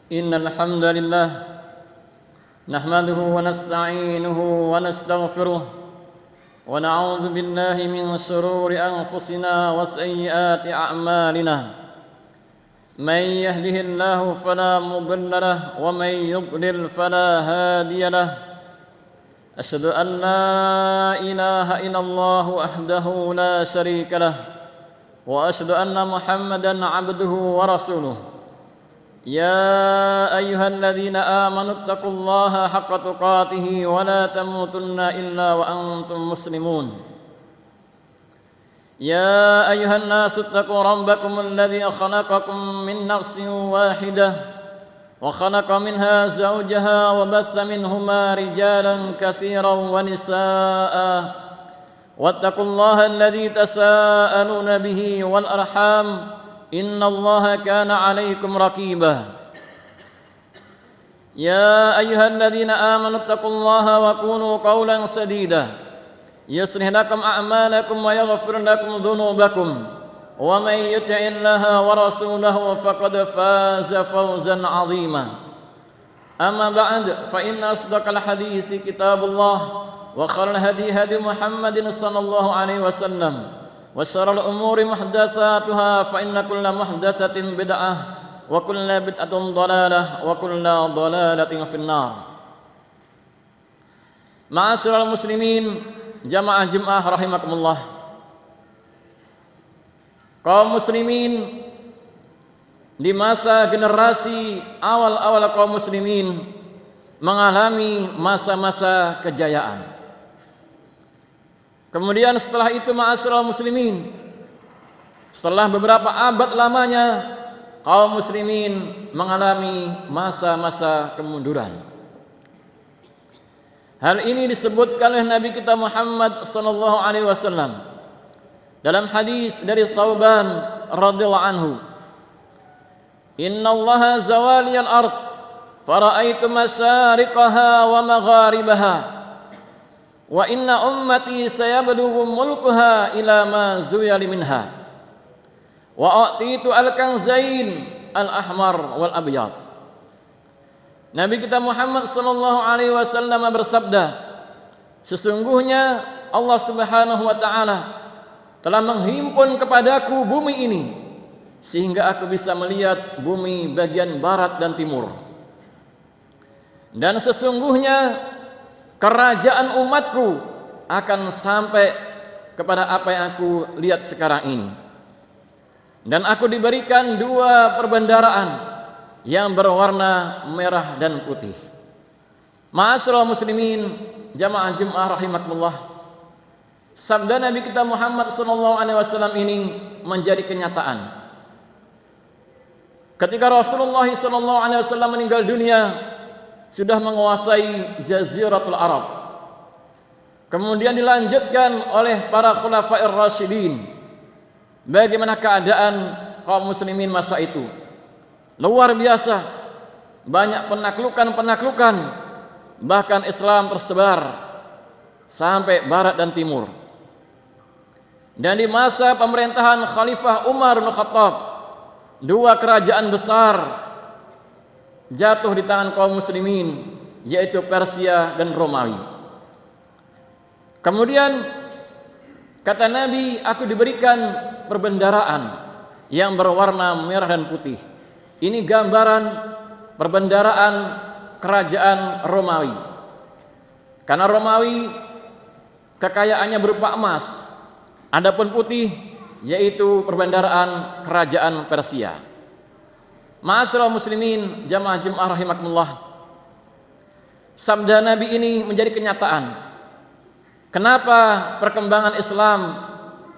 إن الحمد لله نحمده ونستعينه ونستغفره ونعوذ بالله من شرور أنفسنا وسيئات أعمالنا من يهده الله فلا مضل له ومن يضلل فلا هادي له أشهد أن لا إله إلا الله وحده لا شريك له وأشهد أن محمدا عبده ورسوله يا أيها الذين آمنوا اتقوا الله حق تقاته ولا تموتن إلا وأنتم مسلمون يا أيها الناس اتقوا ربكم الذي خلقكم من نفس واحدة وخلق منها زوجها وبث منهما رجالا كثيرا ونساء واتقوا الله الذي تساءلون به والأرحام إن الله كان عليكم رقيبا يا أيها الذين آمنوا اتقوا الله وقولوا قولا سديدا يصلح لكم أعمالكم ويغفر لكم ذنوبكم ومن يطع الله ورسوله فقد فاز فوزا عظيما أما بعد فإن أصدق الحديث كتاب الله وخير الهدي هدي محمد صلى الله عليه وسلم وشر الأمور محدثاتها فإن كل محدثة بدعة وكل بدعة ضلالة وكل ضلالة في النار. Ma'asyiral muslimin, jamaah Jumat rahimakumullah. Kaum muslimin di masa generasi awal-awal kaum muslimin mengalami masa-masa kejayaan. Kemudian setelah itu ma'asyiral muslimin, setelah beberapa abad lamanya kaum muslimin mengalami masa-masa kemunduran. Hal ini disebutkan oleh Nabi kita Muhammad sallallahu alaihi wasallam dalam hadis dari Thauban radhiyallahu anhu. Innallaha zawaliyal ard fara'aitu masyariqaha wa magharibaha wa inna ummati sayablugu mulkuha ila ma zuyali minha wa a'titu al-kanzain al-ahmar wal abyad. Nabi kita Muhammad sallallahu alaihi wasallam bersabda, sesungguhnya Allah Subhanahu wa taala telah menghimpun kepadaku bumi ini sehingga aku bisa melihat bumi bagian barat dan timur. Dan sesungguhnya kerajaan umatku akan sampai kepada apa yang aku lihat sekarang ini. Dan aku diberikan dua perbendaharaan yang berwarna merah dan putih. Ma'asyiral muslimin, jamaah Jumat rahimakumullah. Sabda Nabi kita Muhammad sallallahu alaihi wasallam ini menjadi kenyataan. Ketika Rasulullah sallallahu alaihi wasallam meninggal dunia, sudah menguasai Jaziratul Arab. Kemudian dilanjutkan oleh para khulafair rasyidin. Bagaimana keadaan kaum muslimin masa itu? Luar biasa. Banyak penaklukan-penaklukan. Bahkan Islam tersebar sampai barat dan timur. Dan di masa pemerintahan Khalifah Umar bin Khattab, dua kerajaan besar jatuh di tangan kaum muslimin, yaitu Persia dan Romawi. Kemudian kata Nabi, aku diberikan perbendaharaan yang berwarna merah dan putih. Ini gambaran perbendaharaan kerajaan Romawi. Karena Romawi kekayaannya berupa emas, adapun putih yaitu perbendaharaan kerajaan Persia. Ma'asyiral muslimin, jamaah Jumat rahimakumullah. Sabda Nabi ini menjadi kenyataan. Kenapa perkembangan Islam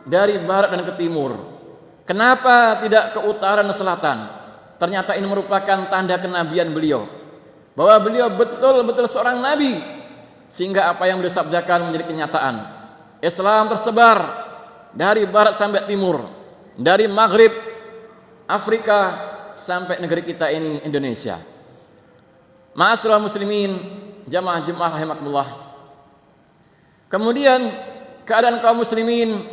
dari barat dan ke timur? Kenapa tidak ke utara dan selatan? Ternyata ini merupakan tanda kenabian beliau, bahwa beliau betul-betul seorang nabi, sehingga apa yang beliau sabdakan menjadi kenyataan. Islam tersebar dari barat sampai timur, dari Maghrib, Afrika sampai negeri kita ini Indonesia. Ma'asyiral muslimin, jamaah Jumat rahimakumullah. Kemudian keadaan kaum muslimin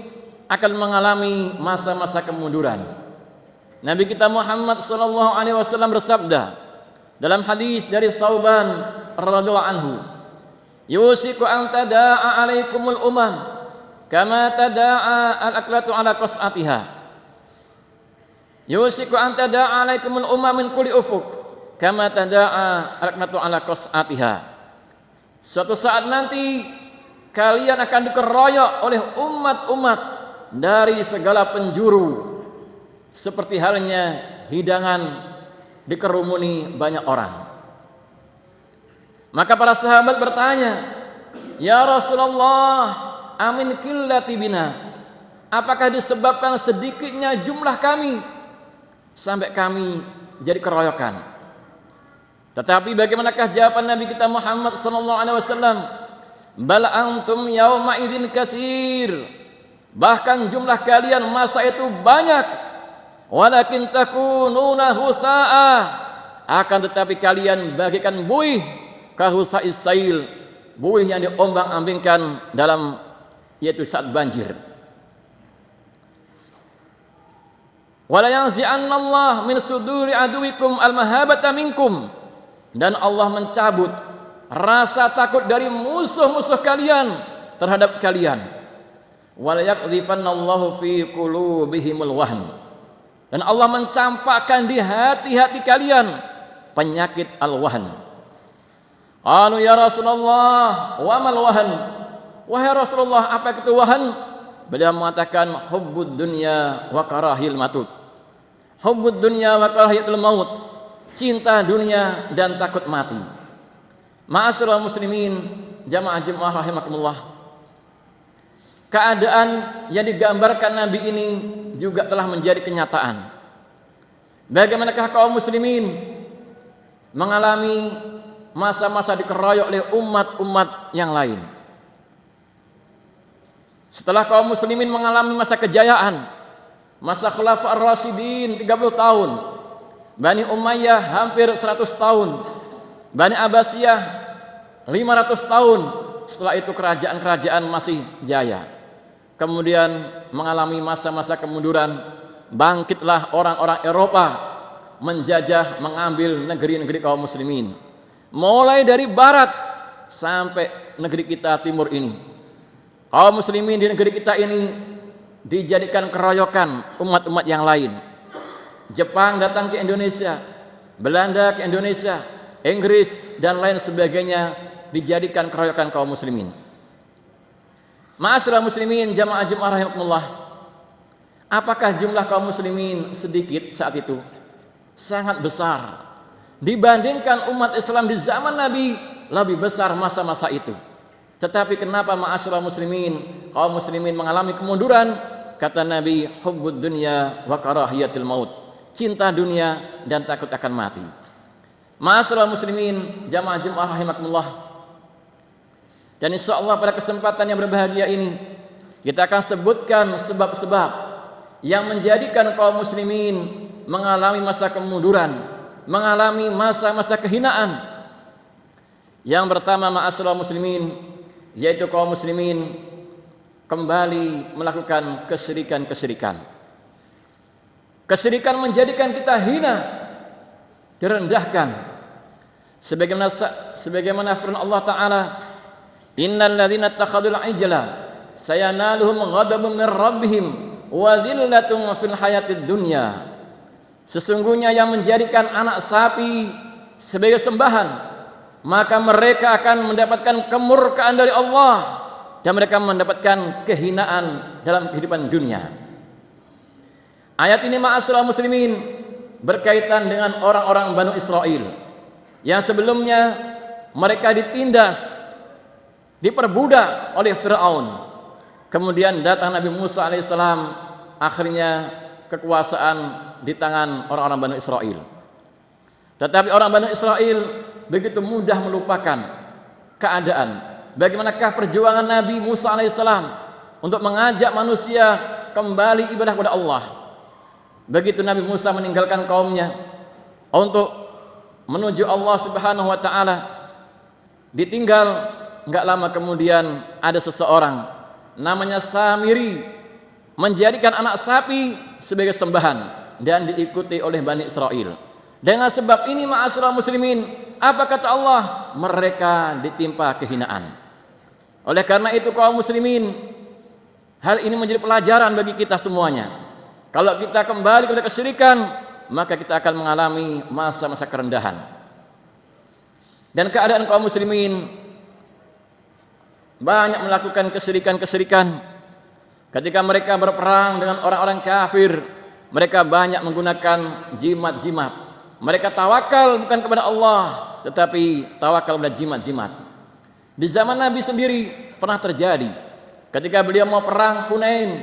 akan mengalami masa-masa kemunduran. Nabi kita Muhammad sallallahu alaihi wasallam bersabda, Dalam hadis dari Tsauban radhiyallahu anhu, yusiku an tada'a 'alaikumul umam kama tada'a al-aklatu 'ala qas'atiha. Yusiku an tada'a 'alaikumul umam min kulli ufuq kama tada'a al-aklatu 'ala qas'atiha. Suatu saat nanti kalian akan dikeroyok oleh umat-umat dari segala penjuru, seperti halnya hidangan dikerumuni banyak orang. Maka para sahabat bertanya, "Ya Rasulullah, amin qillati bina." Apakah disebabkan sedikitnya jumlah kami sampai kami jadi keroyokan? Tetapi bagaimanakah jawaban Nabi kita Muhammad sallallahu alaihi wasallam? Bal antum yauma idzin katsir. Bahkan jumlah kalian masa itu banyak. Walakin takununa husa'ah, akan tetapi kalian bagikan buih kahusa'is sail, buih yang diombang-ambingkan dalam yaitu saat banjir. Wala yanzi'anna Allah min suduri aduwikum al-mahabata minkum, dan Allah mencabut rasa takut dari musuh-musuh kalian terhadap kalian. Wala yaqdhifanna Allahu fi qulubihimul wahn, dan Allah mencampakkan di hati-hati kalian penyakit al-wahn. Anu ya Rasulullah, wa mal wahn? Wahai Rasulullah, apa itu wahn? Beliau mengatakan hubbud dunya wa karahil maut. Hubbud dunya wa karahiyatul maut. Cinta dunia dan takut mati. Ma'asyiral muslimin, jamaah Jumat rahimakumullah. Keadaan yang digambarkan Nabi ini juga telah menjadi kenyataan. Bagaimanakah kaum muslimin mengalami masa-masa dikeroyok oleh umat-umat yang lain? Setelah kaum muslimin mengalami masa kejayaan, masa Khulafa ar-Rasyidin 30 tahun, Bani Umayyah hampir 100 tahun, Bani Abbasiyah 500 tahun, setelah itu kerajaan-kerajaan masih jaya. Kemudian mengalami masa-masa kemunduran, bangkitlah orang-orang Eropa menjajah, mengambil negeri-negeri kaum muslimin, mulai dari barat sampai negeri kita timur ini. Kaum muslimin di negeri kita ini dijadikan keroyokan umat-umat yang lain. Jepang datang ke Indonesia, Belanda ke Indonesia, Inggris dan lain sebagainya dijadikan keroyokan kaum muslimin. Ma'asyiral muslimin, jamaah Jumat rahimakumullah. Apakah jumlah kaum muslimin sedikit saat itu? Sangat besar. Dibandingkan umat Islam di zaman Nabi, lebih besar masa-masa itu. Tetapi kenapa ma'asyiral muslimin, kaum muslimin mengalami kemunduran? Kata Nabi, hubbud dunya wa karahiyatul maut. Cinta dunia dan takut akan mati. Ma'asyiral muslimin, jamaah Jumat rahimakumullah. Dan insyaallah pada kesempatan yang berbahagia ini kita akan sebutkan sebab-sebab yang menjadikan kaum muslimin mengalami masa kemunduran, mengalami masa-masa kehinaan. Yang pertama ma'asyiral muslimin, yaitu kaum muslimin kembali melakukan kesyirikan-kesyirikan. Kesyirikan menjadikan kita hina, direndahkan. Sebagaimana firman Allah Ta'ala, innal ladzina ittakhadul ijla sayanaluhum ghadabun min rabbihim wa dhillatun fil hayatid dunya. Sesungguhnya yang menjadikan anak sapi sebagai sembahan, maka mereka akan mendapatkan kemurkaan dari Allah dan mereka mendapatkan kehinaan dalam kehidupan dunia. Ayat ini ma'asyiral muslimin berkaitan dengan orang-orang Bani Israel yang sebelumnya mereka ditindas, diperbudak oleh Fir'aun. Kemudian datang Nabi Musa alaihissalam, akhirnya kekuasaan di tangan orang-orang Bani Israel. Tetapi orang Bani Israel begitu mudah melupakan keadaan. Bagaimanakah perjuangan Nabi Musa alaihissalam untuk mengajak manusia kembali ibadah kepada Allah. Begitu Nabi Musa meninggalkan kaumnya untuk menuju Allah Subhanahu wa taala, ditinggal. Enggak lama kemudian ada seseorang namanya Samiri menjadikan anak sapi sebagai sembahan dan diikuti oleh Bani Israel. Dengan sebab ini ma'asyiral muslimin, apa kata Allah? Mereka ditimpa kehinaan. Oleh karena itu kaum muslimin, hal ini menjadi pelajaran bagi kita semuanya. Kalau kita kembali kepada kesyirikan, maka kita akan mengalami masa-masa kerendahan. Dan keadaan kaum muslimin banyak melakukan kesyirikan-kesyirikan. Ketika mereka berperang dengan orang-orang kafir, mereka banyak menggunakan jimat-jimat. Mereka tawakal bukan kepada Allah, tetapi tawakal kepada jimat-jimat. Di zaman Nabi sendiri pernah terjadi. Ketika beliau mau perang Hunain,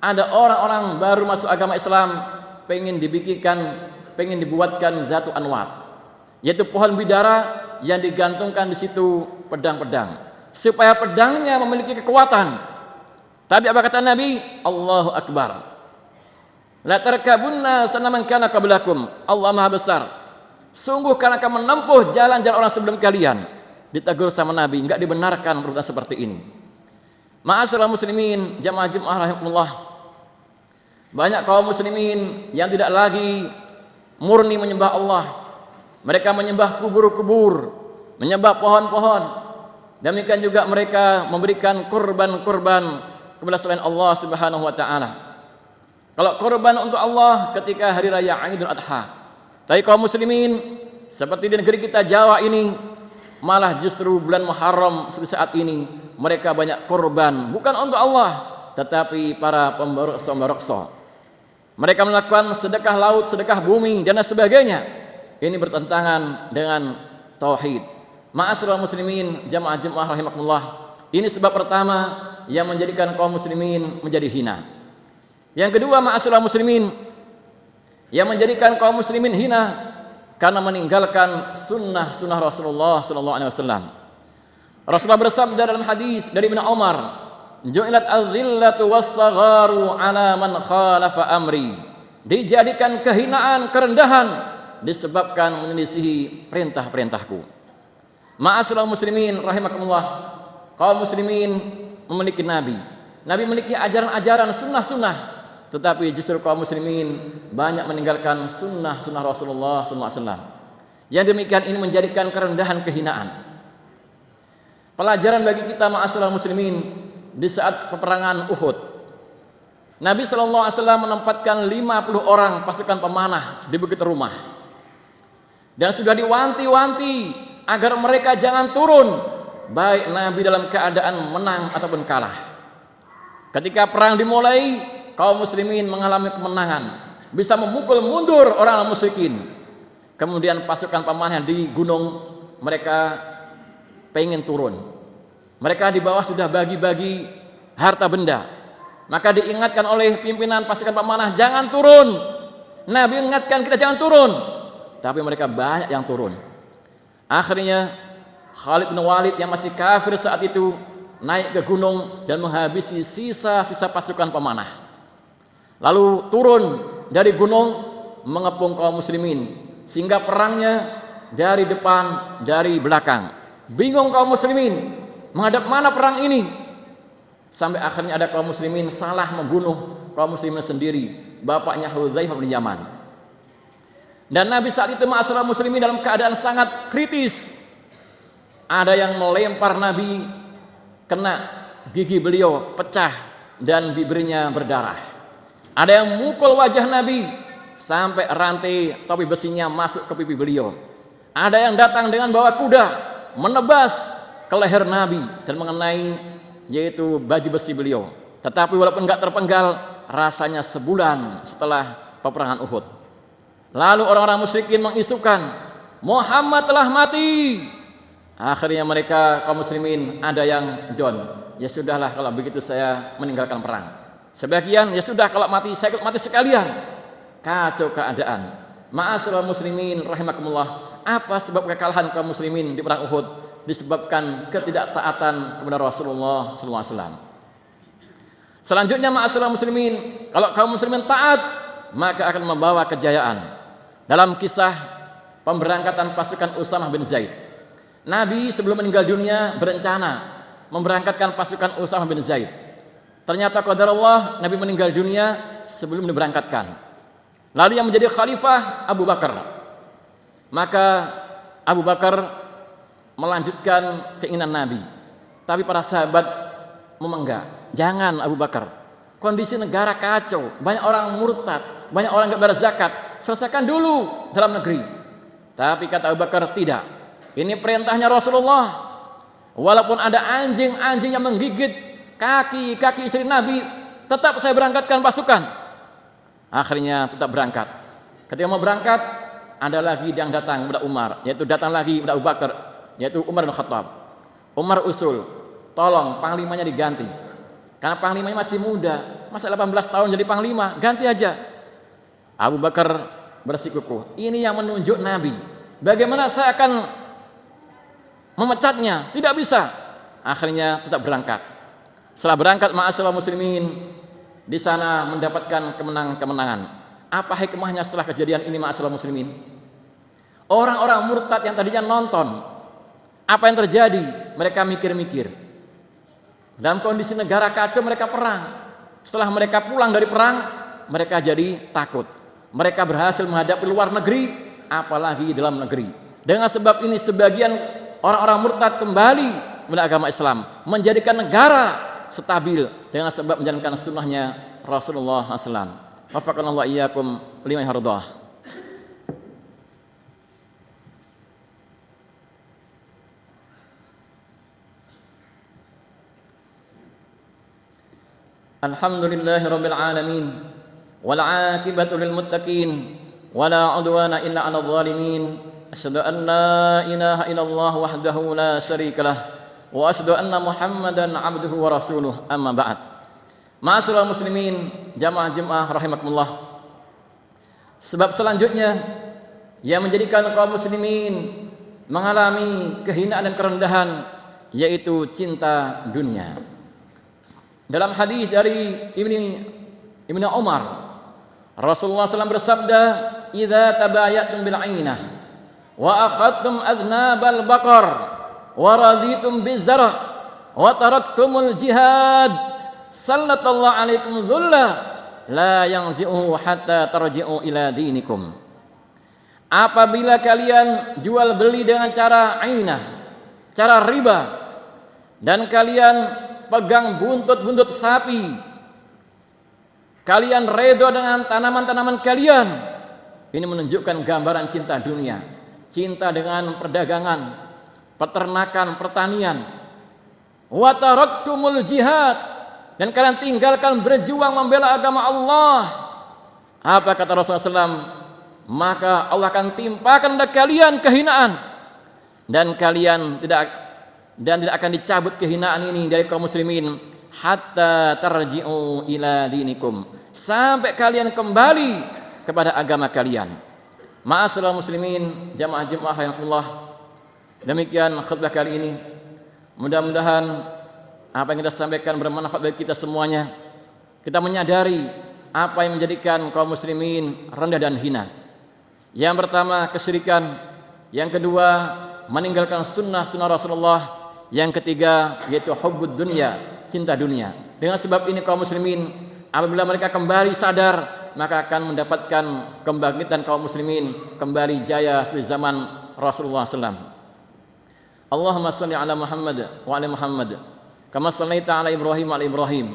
ada orang-orang baru masuk agama Islam, pengen dibuatkan Zatu Anwat, yaitu pohon bidara yang digantungkan di situ pedang-pedang, supaya pedangnya memiliki kekuatan. Tapi apa kata Nabi? Allahu Akbar. La tarkabunna sanaman kana qablakum. Allah Maha Besar. Sungguh kalian akan menempuh jalan-jalan orang sebelum kalian. Ditegur sama Nabi, enggak dibenarkan perbuatan seperti ini. Ma'asyiral muslimin, jamaah Jumat rahimakumullah. Banyak kaum muslimin yang tidak lagi murni menyembah Allah. Mereka menyembah kubur-kubur, menyembah pohon-pohon. Demikian juga mereka memberikan kurban-kurban kepada selain Allah Subhanahu wa taala. Kalau kurban untuk Allah ketika hari raya Idul Adha. Tapi kaum muslimin seperti di negeri kita Jawa ini, malah justru bulan Muharram seperti saat ini mereka banyak kurban bukan untuk Allah, tetapi para pembarokso. Mereka melakukan sedekah laut, sedekah bumi dan sebagainya. Ini bertentangan dengan tauhid. Ma'asyiral muslimin, jamaah Jumat rahimakumullah. Ini sebab pertama yang menjadikan kaum muslimin menjadi hina. Yang kedua, ma'asyiral muslimin, yang menjadikan kaum muslimin hina karena meninggalkan sunnah Rasulullah sallallahu alaihi wasallam. Rasulullah bersabda dalam hadis dari Ibnu Umar, "Ju'ilat adh-dhillatu was-sagharu 'ala man khalafa amri." Dijadikan kehinaan, kerendahan disebabkan menyelisihi perintah-perintahku. Ma'asyiral muslimin rahimakumullah, kaum muslimin memiliki nabi. Nabi memiliki ajaran-ajaran sunnah-sunnah, tetapi justru kaum muslimin banyak meninggalkan sunnah Rasulullah SAW. Yang demikian ini menjadikan kerendahan, kehinaan. Pelajaran bagi kita ma'asyiral muslimin di saat peperangan Uhud. Nabi SAW menempatkan 50 orang pasukan pemanah di Bukit Rumah. Dan sudah diwanti-wanti agar mereka jangan turun, baik Nabi dalam keadaan menang ataupun kalah. Ketika perang dimulai, kaum muslimin mengalami kemenangan, bisa memukul mundur orang musyrikin. Kemudian pasukan pemanah di gunung, mereka pengen turun. Mereka di bawah sudah bagi-bagi harta benda. Maka diingatkan oleh pimpinan pasukan pemanah, jangan turun. Nabi ingatkan kita jangan turun, tapi mereka banyak yang turun. Akhirnya Khalid bin Walid yang masih kafir saat itu naik ke gunung dan menghabisi sisa-sisa pasukan pemanah. Lalu turun dari gunung mengepung kaum muslimin, sehingga perangnya dari depan, dari belakang. Bingung kaum muslimin menghadap mana perang ini, sampai akhirnya ada kaum muslimin salah membunuh kaum muslimin sendiri, bapaknya Hudzaifah bin Yaman. Dan Nabi saat itu ma'asyiral muslimin dalam keadaan sangat kritis. Ada yang melempar Nabi, kena gigi beliau pecah dan bibirnya berdarah. Ada yang mukul wajah Nabi sampai rantai topi besinya masuk ke pipi beliau. Ada yang datang dengan bawa kuda menebas ke leher Nabi dan mengenai yaitu baju besi beliau. Tetapi walaupun enggak terpenggal, rasanya sebulan setelah peperangan Uhud. Lalu orang-orang musyrikin mengisukan Muhammad telah mati. Akhirnya mereka kaum muslimin ada yang down. Ya sudahlah kalau begitu saya meninggalkan perang. Sebagian ya sudah kalau mati saya ikut mati sekalian. Kacau keadaan. Ma'asyiral muslimin rahimakumullah. Apa sebab kekalahan kaum muslimin di perang Uhud? Disebabkan ketidaktaatan kepada Rasulullah SAW. Selanjutnya ma'asyiral muslimin, kalau kaum muslimin taat maka akan membawa kejayaan. Dalam kisah pemberangkatan pasukan Usamah bin Zaid, Nabi sebelum meninggal dunia berencana memberangkatkan pasukan Usamah bin Zaid. Ternyata qadarullah Nabi meninggal dunia sebelum diberangkatkan. Lalu yang menjadi khalifah Abu Bakar. Maka Abu Bakar melanjutkan keinginan Nabi. Tapi para sahabat memenggak. Jangan Abu Bakar. Kondisi negara kacau, banyak orang murtad, banyak orang enggak bayar zakat. Selesaikan dulu dalam negeri. Tapi kata Abu Bakar, tidak. Ini perintahnya Rasulullah. Walaupun ada anjing-anjing yang menggigit kaki istri Nabi, tetap saya berangkatkan pasukan. Akhirnya tetap berangkat. Ketika mau berangkat, ada lagi yang datang kepada Umar, yaitu datang lagi kepada Abu Bakar, yaitu Umar bin Khattab. Umar usul, tolong panglimanya diganti. Karena panglimanya masih muda, masa 18 tahun jadi panglima, ganti aja. Abu Bakar bersikukuh, ini yang menunjuk Nabi. Bagaimana saya akan memecatnya? Tidak bisa. Akhirnya tetap berangkat. Setelah berangkat, ma'asyiral muslimin, di sana mendapatkan kemenangan. Apa hikmahnya setelah kejadian ini, ma'asyiral muslimin? Orang-orang murtad yang tadinya nonton, apa yang terjadi? Mereka mikir-mikir. Dalam kondisi negara kacau, mereka perang. Setelah mereka pulang dari perang, mereka jadi takut. Mereka berhasil menghadapi luar negeri, apalagi dalam negeri. Dengan sebab ini sebagian orang-orang murtad kembali kepada agama Islam, menjadikan negara stabil dengan sebab menjalankan sunnahnya Rasulullah SAW. Wafaqanallahu iyyakum lima yardah. Alhamdulillahirabbil alamin wal 'aqibatu lil muttaqin wala 'udwana illa 'alal zalimin. Asyhadu an la ilaha illallah wahdahu la syarikalah wa asyhadu anna Muhammadan 'abduhu wa rasuluh. Amma ba'd. Ma'asyiral muslimin, jamaah Jumat rahimakumullah. Sebab selanjutnya yang menjadikan kaum muslimin mengalami kehinaan dan kerendahan yaitu cinta dunia. Dalam hadis dari Ibnu Umar, Rasulullah SAW bersabda, "Idza tabayatum bil 'ainah wa akhadtum adnabal baqar wa raditum bizar' wa taraktumul jihad, sallallahu alaikum dhulla la yanzi'uhu hatta tarji'u ila dinikum." Apabila kalian jual beli dengan cara ainah, cara riba, dan kalian pegang buntut-buntut sapi, kalian redha dengan tanaman-tanaman kalian, ini menunjukkan gambaran cinta dunia, cinta dengan perdagangan, peternakan, pertanian. Wa taraktumul jihad, dan kalian tinggalkan berjuang membela agama Allah. Apa kata Rasulullah SAW? Maka Allah akan timpakan kepada kalian kehinaan, dan tidak akan dicabut kehinaan ini dari kaum muslimin hatta tarji'u ila dinikum, sampai kalian kembali kepada agama kalian. Ma'asyiral muslimin, jamaah Jumat rahimakumullah. Demikian khutbah kali ini. Mudah-mudahan apa yang kita sampaikan bermanfaat bagi kita semuanya. Kita menyadari apa yang menjadikan kaum muslimin rendah dan hina. Yang pertama kesyirikan, yang kedua meninggalkan sunnah Rasulullah, yang ketiga yaitu hubbud dunya, cinta dunia. Dengan sebab ini kaum muslimin apabila mereka kembali sadar, maka akan mendapatkan kebangkitan kaum muslimin kembali jaya di zaman Rasulullah SAW. Allahumma shalli ala Muhammad wa ala Muhammad kama shallaita ala Ibrahim wa ala Ibrahim,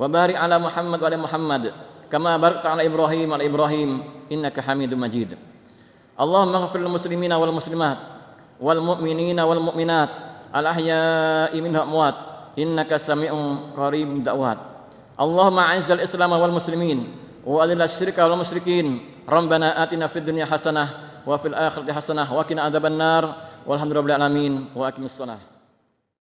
wa barik ala Muhammad wa ala Muhammad kama barakta ala Ibrahim wa ala Ibrahim innaka Hamidum Majid. Allahumma ighfir lil muslimina wal muslimat wal mu'minina wal mu'minat al-ahya'i minhum amwat innaka sami'un qaribud da'wat. Allahumma a'izzal islam wal muslimin wa adhil asyirka wal musyrikin. Rabbana atina fid dunya hasanah wa fil akhirati hasanah wa qina adzabannar. Walhamdulillahil alamin wa aqimis shalah.